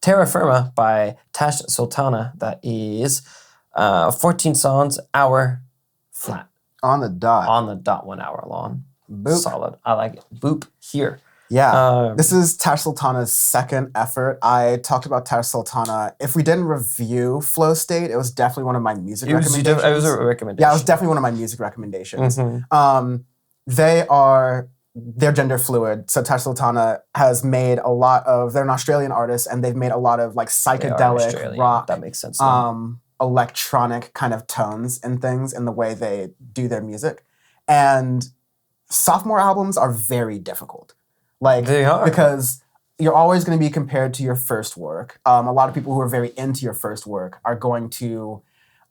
Terra Firma by Tash Sultana. That is 14 songs, hour flat. On the dot. On the dot, 1 hour long. Boop. Solid. I like it. Boop here. Yeah, this is Tash Sultana's second effort. I talked about Tash Sultana. If we didn't review Flow State, it was definitely one of my music recommendations. It was a recommendation. Yeah, it was definitely one of my music recommendations. Mm-hmm. They're gender fluid. So Tash Sultana has made a lot of, they're an Australian artist, and they've made a lot of like psychedelic rock, that makes sense. Electronic kind of tones and things in the way they do their music. And sophomore albums are very difficult. Like, they are. Because you're always going to be compared to your first work. A lot of people who are very into your first work are going to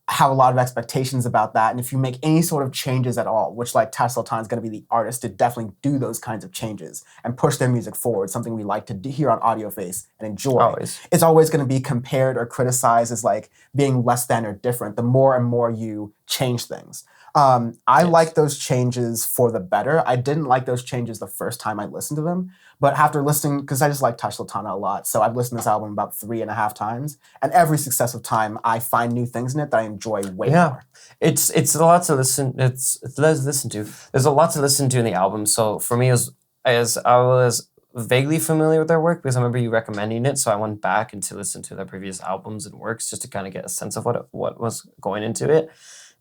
have a lot of expectations about that. And if you make any sort of changes at all, which like Tash Sultana is going to be the artist to definitely do those kinds of changes and push their music forward, something we like to hear on Audioface and enjoy. Always. It's always going to be compared or criticized as like being less than or different the more and more you change things. I like those changes for the better. I didn't like those changes the first time I listened to them, but after listening, because I just like Tash Sultana a lot, so I've listened to this album about 3.5 times, and every successive time I find new things in it that I enjoy way more. It's a lot to listen. It's listen to. There's a lot to listen to in the album. So for me, as I was vaguely familiar with their work because I remember you recommending it, so I went back and to listen to their previous albums and works just to kind of get a sense of what was going into it.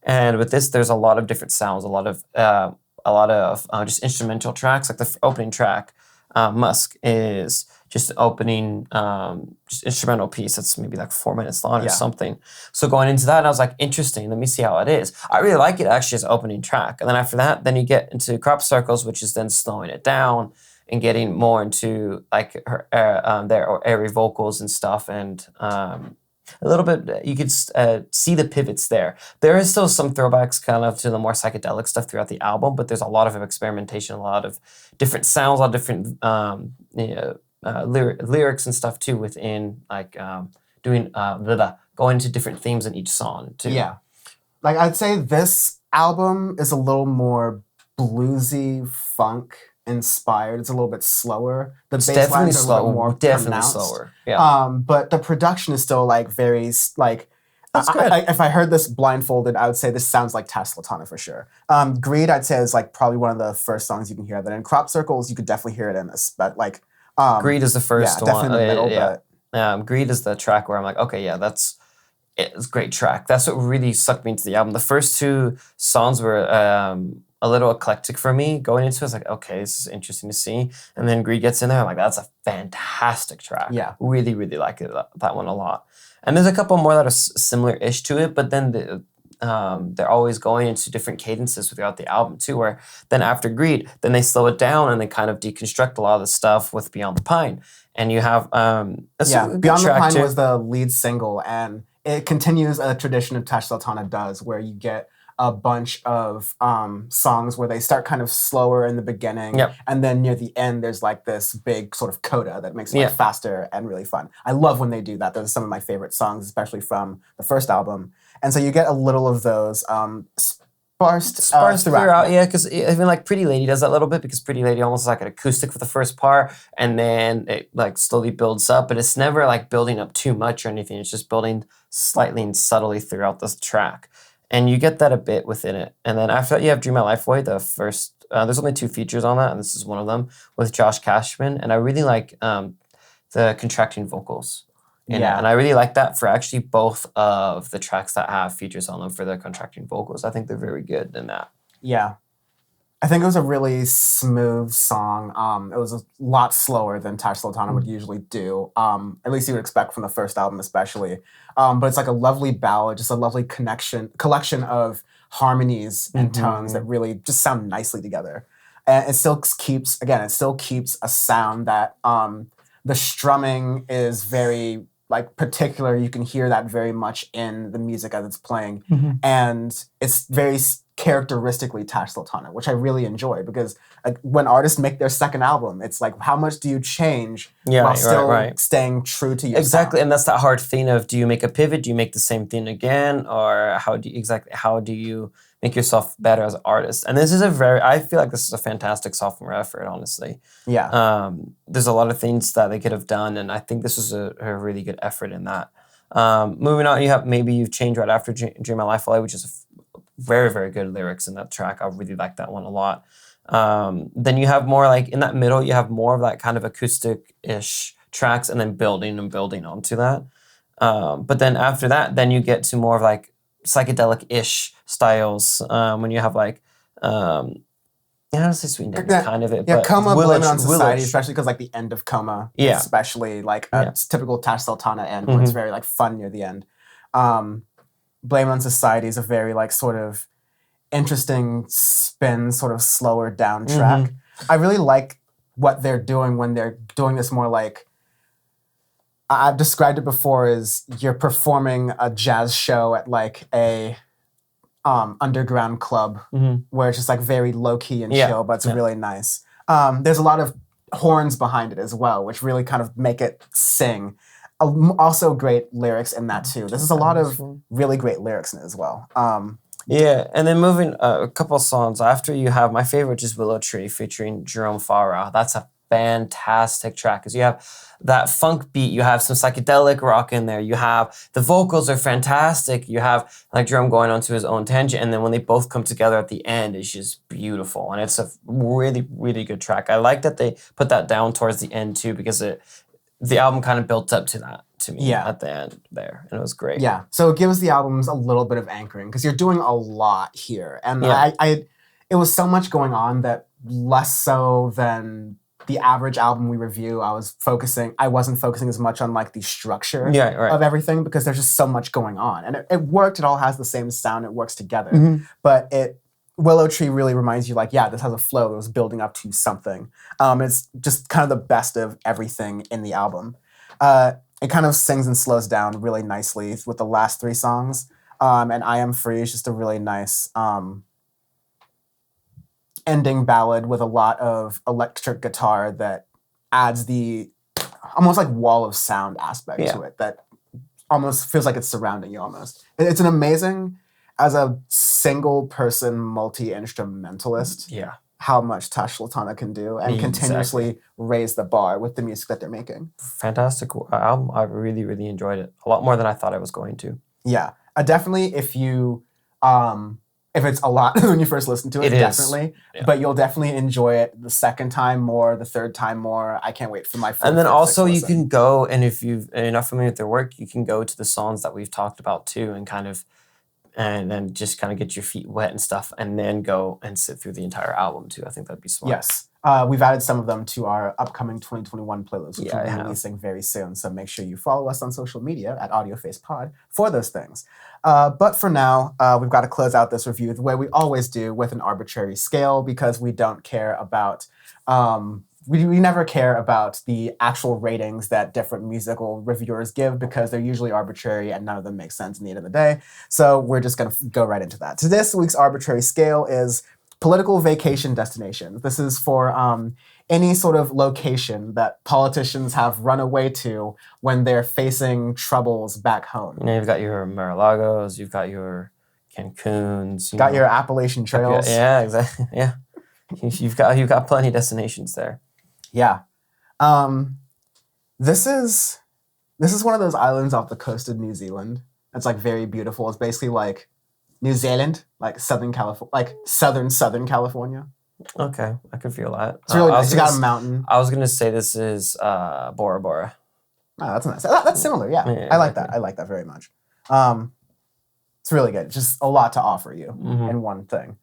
And with this, there's a lot of different sounds, a lot of just instrumental tracks. Like the opening track, Musk, is just an opening, just instrumental piece that's maybe like 4 minutes long or something. So going into that, I was like, interesting. Let me see how it is. I really like it actually as opening track. And then after that, then you get into Crop Circles, which is then slowing it down and getting more into like her their airy vocals and stuff, and a little bit, you could see the pivots there. There is still some throwbacks kind of to the more psychedelic stuff throughout the album, but there's a lot of experimentation, a lot of different sounds, a lot of different lyrics and stuff too within like going into different themes in each song too. Yeah. Like I'd say this album is a little more bluesy, funk inspired. It's a little bit slower. The bass lines are a little more pronounced. Slower. Yeah. But the production is still like very like. If I heard this blindfolded, I would say this sounds like Tash Sultana for sure. Greed, I'd say, is like probably one of the first songs you can hear. Then in Crop Circles, you could definitely hear it in like. Greed is the first one. Definitely in the middle. But Greed is the track where I'm like, okay, yeah, it's a great track. That's what really sucked me into the album. The first two songs were a little eclectic for me. Going into it, I was like, okay, this is interesting to see. And then Greed gets in there, I'm like, that's a fantastic track. Yeah. Really, really like it, that one a lot. And there's a couple more that are similar-ish to it, but then they're always going into different cadences throughout the album too, where then after Greed, then they slow it down and they kind of deconstruct a lot of the stuff with Beyond the Pine. And you have Beyond the Pine was the lead single, and it continues a tradition of Tash Sultana does, where you get a bunch of songs where they start kind of slower in the beginning, and then near the end there's like this big sort of coda that makes it like faster and really fun. I love when they do that. Those are some of my favorite songs, especially from the first album. And so you get a little of those sparsed throughout. Yeah, because even like Pretty Lady does that a little bit, because Pretty Lady almost like an acoustic for the first part, and then it like slowly builds up, but it's never like building up too much or anything. It's just building slightly and subtly throughout this track. And you get that a bit within it. And then after that, you have Dream My Life Away, the first, there's only 2 features on that, and this is one of them, with Josh Cashman. And I really like the contracting vocals in it. And I really like that for actually both of the tracks that have features on them for the contracting vocals. I think they're very good in that. Yeah. I think it was a really smooth song. It was a lot slower than Tash Sultana would usually do. At least you would expect from the first album especially. But it's like a lovely ballad, just a lovely collection of harmonies and tones that really just sound nicely together. And it still keeps a sound that the strumming is very like particular. You can hear that very much in the music as it's playing. And it's very characteristically Tash Sultana, which I really enjoy because like, when artists make their second album, it's like how much do you change while still staying true to your exactly, sound? and that's that hard thing of do you make a pivot, do you make the same thing again, or how do you make yourself better as an artist? And this is I feel like this is a fantastic sophomore effort, honestly. Yeah. There's a lot of things that they could have done, and I think this was a really good effort in that. Moving on, you've changed right after Dream My Life Away, which is very, very good lyrics in that track. I really like that one a lot. Then you have more like in that middle, you have more of that kind of acoustic-ish tracks and then building and building onto that. But then after that, then you get to more of like psychedelic-ish styles when you have like, I don't say Sweet Name is kind of it, but Coma, Blame It on Society, especially because like the end of Coma, especially like a typical Tash Sultana end where it's very like fun near the end. Blame It on Society is a very like sort of interesting spin, sort of slower down track. I really like what they're doing when they're doing this more like, I've described it before as you're performing a jazz show at like a underground club where it's just like very low key and chill, but it's really nice. There's a lot of horns behind it as well, which really kind of make it sing. Also great lyrics in that too. This is a lot of really great lyrics in it as well. Yeah, and then moving a couple of songs after you have my favorite, which is Willow Tree featuring Jerome Farah. That's a fantastic track because you have that funk beat, you have some psychedelic rock in there, you have the vocals are fantastic, you have like Jerome going onto his own tangent, and then when they both come together at the end, it's just beautiful, and it's a really, really good track. I like that they put that down towards the end too because the album kind of built up to that to me at the end there, and it was great. Yeah, so it gives the albums a little bit of anchoring because you're doing a lot here, and it was so much going on that less so than the average album we review, I wasn't focusing as much on like the structure of everything because there's just so much going on, and it worked. It all has the same sound. It works together, but Willow Tree really reminds you like, this has a flow. It was building up to something. It's just kind of the best of everything in the album. It kind of sings and slows down really nicely with the last three songs. And I Am Free is just a really nice ending ballad with a lot of electric guitar that adds the almost like wall of sound aspect to it that almost feels like it's surrounding you almost. It's an amazing, as a single person multi-instrumentalist, how much Tash Sultana can do and continuously raise the bar with the music that they're making. Fantastic album. I really, really enjoyed it. A lot more than I thought I was going to. Yeah. Definitely if you if it's a lot when you first listen to it, definitely. Yeah. But you'll definitely enjoy it the second time more, the third time more. I can't wait for my fourth. And then also you can go, and if you're not familiar with their work, you can go to the songs that we've talked about too and then just kind of get your feet wet and stuff, and then go and sit through the entire album too. I think that'd be smart. Yes. We've added some of them to our upcoming 2021 playlist, which we'll be releasing very soon. So make sure you follow us on social media at Audioface Pod for those things. But for now, we've got to close out this review the way we always do, with an arbitrary scale, because we don't care about... We never care about the actual ratings that different musical reviewers give because they're usually arbitrary and none of them make sense in the end of the day. So we're just going to go right into that. So this week's arbitrary scale is political vacation destinations. This is for any sort of location that politicians have run away to when they're facing troubles back home. You've got your Mar-a-Lagos, you've got your Cancuns. Got your Appalachian Trails. Yeah, exactly. Yeah. You've got plenty of destinations there. Yeah. This is one of those islands off the coast of New Zealand. It's like very beautiful. It's basically like New Zealand, like Southern California, like Southern California. Okay, I can feel that. It's really nice. You got a mountain. I was gonna say this is Bora Bora. Oh, that's nice. That's similar. Yeah, I like that. I like that very much. It's really good. Just a lot to offer you in one thing.